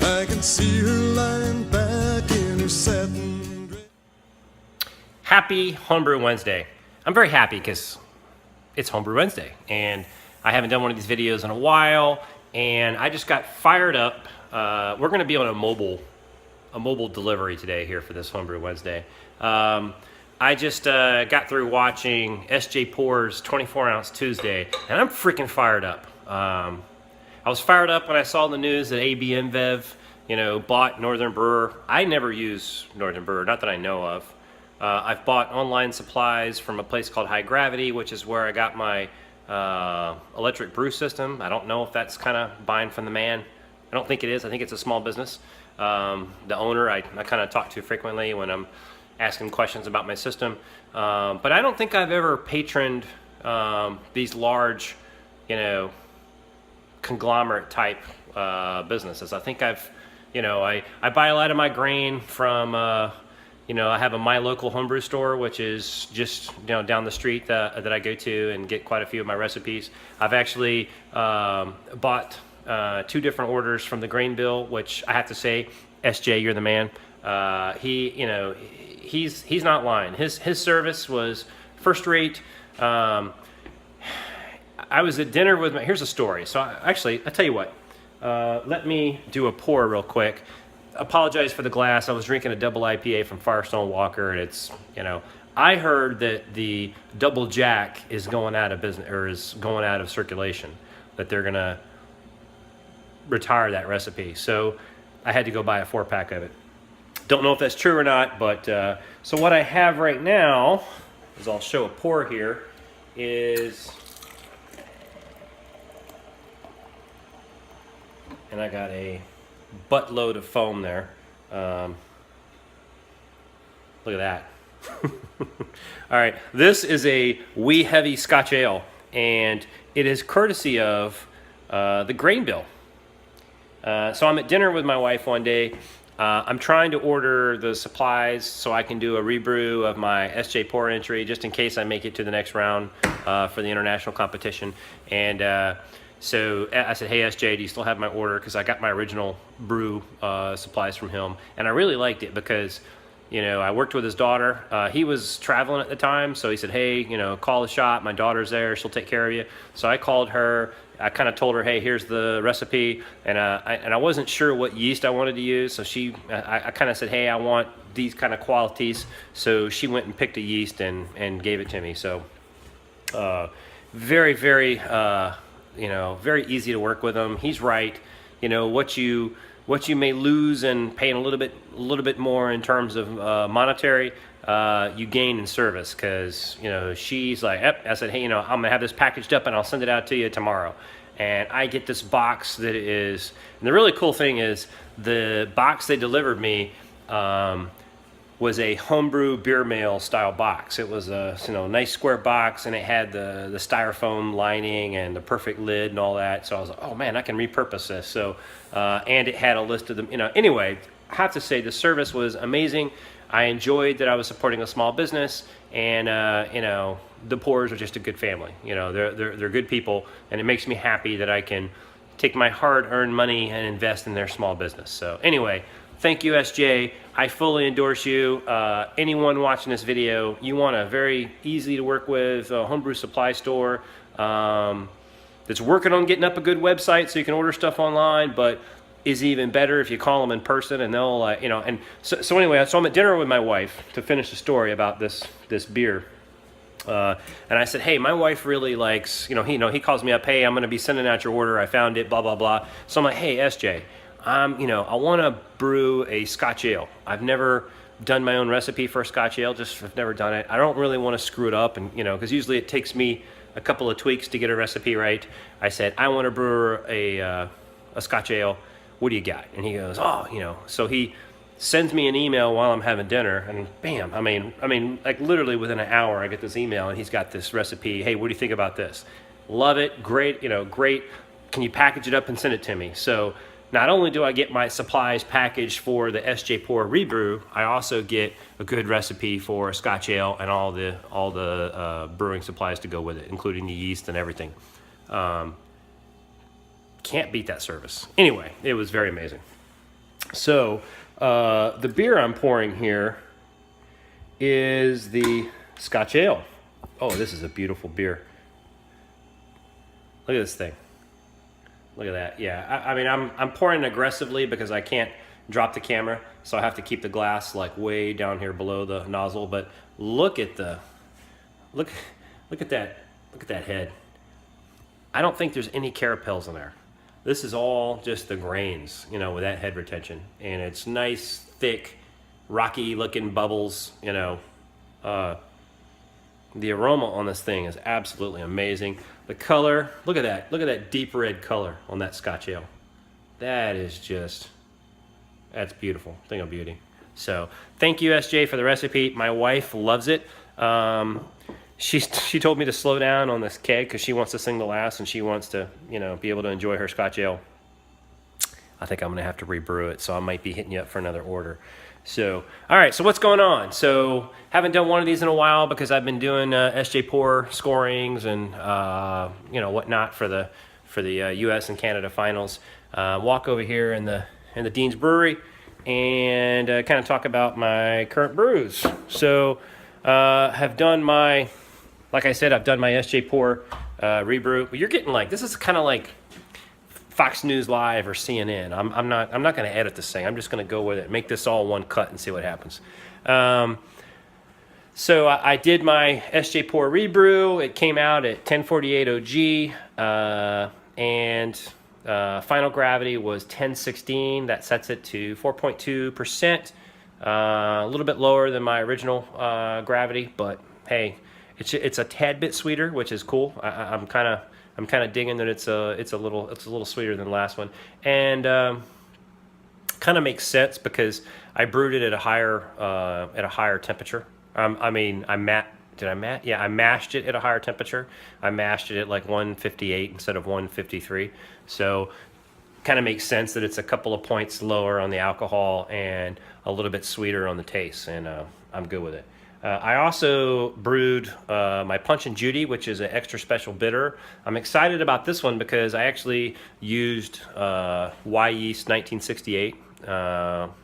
I can see her lying back in her satin dress. Happy Homebrew Wednesday. I'm very happy because it's Homebrew Wednesday and I haven't done one of these videos in a while, and I just got fired up. We're going to be on a mobile delivery today here for this Homebrew Wednesday. I just got through watching SJ Pour's 24 Ounce Tuesday, and I'm freaking fired up. I was fired up when I saw the news that AB InBev, bought Northern Brewer. I never use Northern Brewer, not that I know of. I've bought online supplies from a place called High Gravity, which is where I got my electric brew system. I don't know if that's kind of buying from the man. I don't think it is. I think it's a small business. The owner I kind of talk to frequently when I'm asking questions about my system. But I don't think I've ever patroned these large, conglomerate type businesses. I think I buy a lot of my grain from, I have a My Local Homebrew store, which is just down the street that I go to and get quite a few of my recipes. I've actually bought 2 different orders from the Grain Bill, which I have to say, SJ, you're the man. He's not lying. His service was first rate. I was at dinner with here's a story. So I tell you what, let me do a pour real quick. Apologize for the glass. I was drinking a double IPA from Firestone Walker, and it's, I heard that the Double Jack is going out of business, or is going out of circulation, that they're gonna retire that recipe. So I had to go buy a 4-pack of it. Don't know if that's true or not, but so what I have right now is, I'll show a pour here, is, and I got a buttload of foam there. Look at that. All right, this is a wee heavy Scotch ale, and it is courtesy of the Grain Bill. So I'm at dinner with my wife one day. I'm trying to order the supplies so I can do a rebrew of my SJ Pour entry, just in case I make it to the next round for the international competition. And so I said, hey, SJ, do you still have my order? Because I got my original brew supplies from him. And I really liked it because, I worked with his daughter. He was traveling at the time, so he said, hey, call the shop. My daughter's there. She'll take care of you. So I called her. I kind of told her, hey, here's the recipe. And I wasn't sure what yeast I wanted to use. So I kind of said, hey, I want these kind of qualities. So she went and picked a yeast and gave it to me. So very, very, very easy to work with him. He's right. What you may lose in paying a little bit more in terms of monetary, you gain in service, because she's like, yep. I said, hey, I'm gonna have this packaged up and I'll send it out to you tomorrow. And I get this box that is, and the really cool thing is, the box they delivered me was a homebrew beer mail style box. It was a nice square box, and it had the styrofoam lining and the perfect lid and all that. So I was like, oh man, I can repurpose this. So and it had a list of them. Anyway, I have to say the service was amazing. I enjoyed that I was supporting a small business, and the Pours are just a good family. They're good people, and it makes me happy that I can take my hard-earned money and invest in their small business. So anyway, thank you, SJ. I fully endorse you. Anyone watching this video, you want a very easy to work with homebrew supply store that's working on getting up a good website so you can order stuff online, but is even better if you call them in person, and they'll, and so anyway, so I'm at dinner with my wife to finish the story about this beer. And I said, hey, my wife really likes, he calls me up, hey, I'm going to be sending out your order. I found it, blah, blah, blah. So I'm like, hey, SJ, I want to brew a Scotch ale. I've never done my own recipe for a Scotch ale, I've never done it. I don't really want to screw it up, and because usually it takes me a couple of tweaks to get a recipe right. I said, I want to brew a Scotch ale. What do you got? And he goes, oh, so he sends me an email while I'm having dinner, and bam, I mean, like literally within an hour, I get this email, and he's got this recipe. Hey, what do you think about this? Love it, great, great. Can you package it up and send it to me? So not only do I get my supplies packaged for the SJ Pour rebrew, I also get a good recipe for a Scotch ale and all the brewing supplies to go with it, including the yeast and everything. Can't beat that service. Anyway, it was very amazing. So the beer I'm pouring here is the Scotch Ale. Oh, this is a beautiful beer. Look at this thing. Look at that. Yeah, I mean, I'm pouring aggressively because I can't drop the camera, so I have to keep the glass like way down here below the nozzle. But look at the look at that head. I don't think there's any carapels in there. This is all just the grains, you know, with that head retention, and it's nice, thick, rocky looking bubbles. You know, the aroma on this thing is absolutely amazing. The color, look at that deep red color on that Scotch Ale. That is just, that's beautiful, thing of beauty. So thank you, SJ, for the recipe. My wife loves it. She told me to slow down on this keg because she wants to sing the last and she wants to, you know, be able to enjoy her Scotch Ale. I think I'm gonna have to rebrew it, so I might be hitting you up for another order. So, all right, so what's going on? So, haven't done one of these in a while because I've been doing SJ Pour scorings and you know, whatnot for the U.S. and Canada finals. Walk over here in the Dean's Brewery and kind of talk about my current brews. So, have done my, like I said, I've done my SJ Pour rebrew. But you're getting like, this is kind of like Fox News Live or CNN. I'm not going to edit this thing. I'm just going to go with it, make this all one cut and see what happens. So I did my SJ Pour rebrew. It came out at 1048 OG, and final gravity was 1016. That sets it to 4.2%. A little bit lower than my original gravity, but hey, it's a tad bit sweeter, which is cool. I'm kind of digging that it's a little sweeter than the last one, and kind of makes sense because I brewed it at a higher temperature. I mashed it at a higher temperature. I mashed it at like 158 instead of 153. So kind of makes sense that it's a couple of points lower on the alcohol and a little bit sweeter on the taste, and I'm good with it. I also brewed my Punch and Judy, which is an extra special bitter. I'm excited about this one because I actually used Y yeast 1968,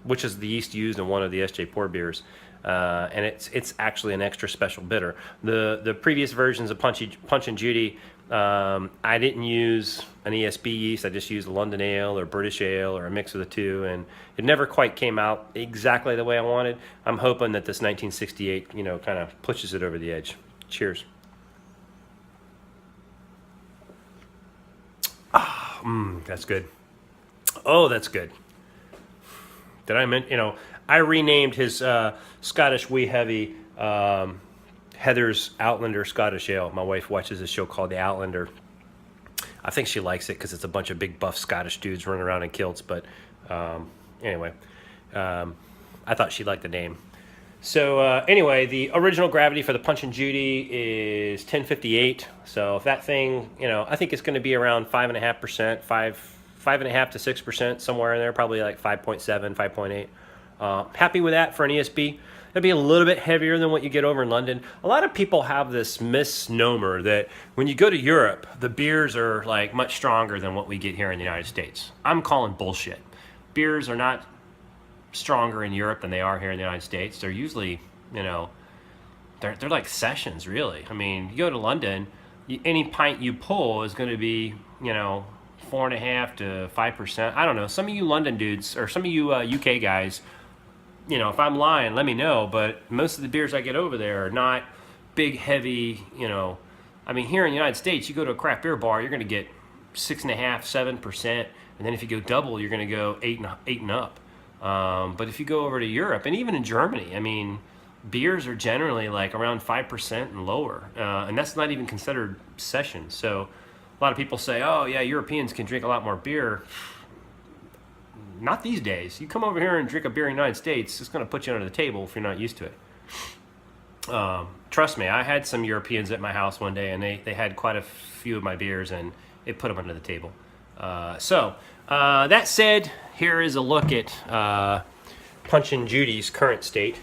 which is the yeast used in one of the SJ Pour beers, and it's actually an extra special bitter. The previous versions of Punch and Judy, I didn't use an ESB yeast. I just used a London Ale or British Ale or a mix of the two, and it never quite came out exactly the way I wanted. I'm hoping that this 1968, you know, kind of pushes it over the edge. Cheers. That's good. Oh, that's good. Did I mention, you know, I renamed his Scottish Wee Heavy Heather's Outlander Scottish Ale. My wife watches this show called The Outlander. I think she likes it because it's a bunch of big buff Scottish dudes running around in kilts. But anyway, I thought she liked the name. So anyway, the original gravity for the Punch and Judy is 1058. So if that thing, you know, I think it's going to be around 5.5%, 5.5 to 6%, somewhere in there, probably like 5.7, 5.8. Happy with that for an ESB. It'll be a little bit heavier than what you get over in London. A lot of people have this misnomer that when you go to Europe, the beers are like much stronger than what we get here in the United States. I'm calling bullshit. Beers are not stronger in Europe than they are here in the United States. They're usually, you know, they're like sessions, really. I mean, you go to London, any pint you pull is going to be, you know, 4.5 to 5%. I don't know. Some of you London dudes or some of you UK guys, you know, if I'm lying, let me know. But most of the beers I get over there are not big, heavy, you know. I mean, here in the United States, you go to a craft beer bar, you're going to get 6.5, 7%. And then if you go double, you're going to go 8 and up. But if you go over to Europe, and even in Germany, I mean, beers are generally like around 5% and lower. And that's not even considered sessions. So a lot of people say, oh, yeah, Europeans can drink a lot more beer. Not these days. You come over here and drink a beer in the United States, it's going to put you under the table if you're not used to it. Trust me, I had some Europeans at my house one day, and they had quite a few of my beers, and it put them under the table. So that said, here is a look at Punch and Judy's current state.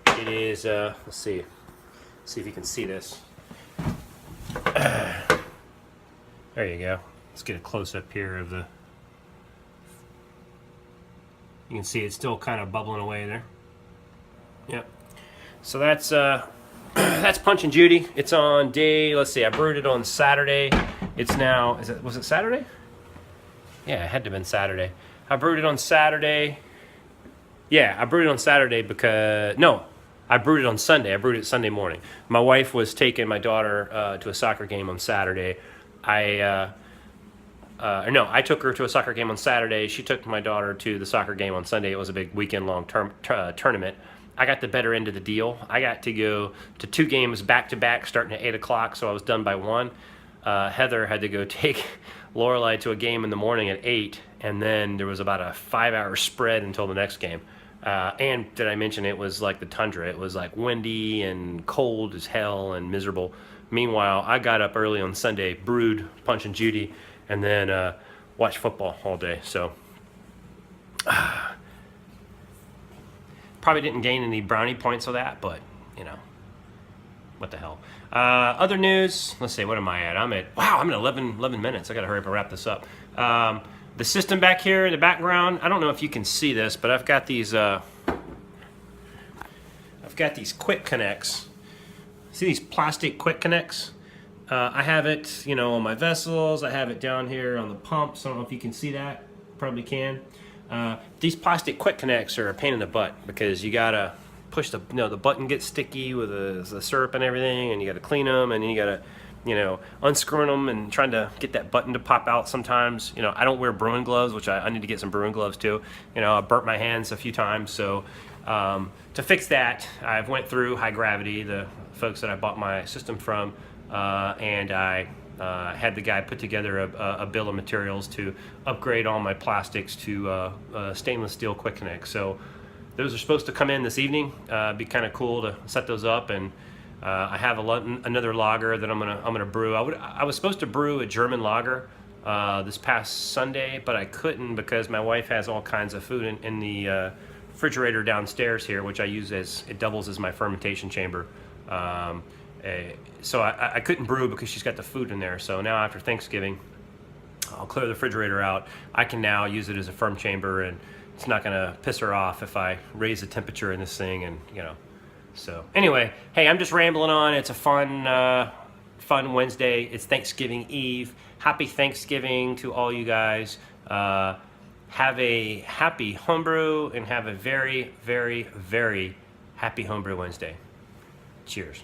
It is, let's see if you can see this. There you go. Let's get a close-up here of the You can see it's still kind of bubbling away there. Yep. So that's that's Punch and Judy. It's on day, let's see, I brewed it on Saturday. It's now, was it Saturday? Yeah, it had to have been Saturday. I brewed it on Saturday. Yeah, I brewed it on Saturday because, no, I brewed it on Sunday. I brewed it Sunday morning. My wife was taking my daughter to a soccer game on Saturday. I took her to a soccer game on Saturday. She took my daughter to the soccer game on Sunday. It was a big weekend-long tournament. I got the better end of the deal. I got to go to 2 games back-to-back starting at 8 o'clock, so I was done by 1. Heather had to go take Lorelai to a game in the morning at 8, and then there was about a 5-hour spread until the next game. And did I mention it was like the tundra? It was like windy and cold as hell and miserable. Meanwhile, I got up early on Sunday, brewed Punch and Judy, and then watched football all day. So probably didn't gain any brownie points with that, but you know, what the hell. Other news, let's see, what am I at? I'm at 11 minutes. I gotta hurry up and wrap this up. The system back here in the background, I don't know if you can see this, but I've got these quick connects. See these plastic quick connects? I have it, you know, on my vessels. I have it down here on the pumps. I don't know if you can see that. Probably can. These plastic quick connects are a pain in the butt because you gotta push the, you know, the button gets sticky with the syrup and everything, and you gotta clean them, and then you gotta, you know, unscrewing them and trying to get that button to pop out sometimes. You know, I don't wear brewing gloves, which I need to get some brewing gloves too. You know, I burnt my hands a few times, so to fix that, I've went through High Gravity, the folks that I bought my system from, and I had the guy put together a bill of materials to upgrade all my plastics to stainless steel quick connect. So those are supposed to come in this evening. Be kind of cool to set those up, and I have another lager that I'm gonna brew. I was supposed to brew a German lager this past Sunday, but I couldn't because my wife has all kinds of food in the refrigerator downstairs here, which I use it doubles as my fermentation chamber. So I couldn't brew because she's got the food in there. So now after Thanksgiving, I'll clear the refrigerator out. I can now use it as a ferm chamber, and it's not gonna piss her off if I raise the temperature in this thing, and you know. So anyway, hey, I'm just rambling on. It's a fun Wednesday. It's Thanksgiving Eve. Happy Thanksgiving to all you guys. Have a happy homebrew, and have a very, very, very happy homebrew Wednesday. Cheers.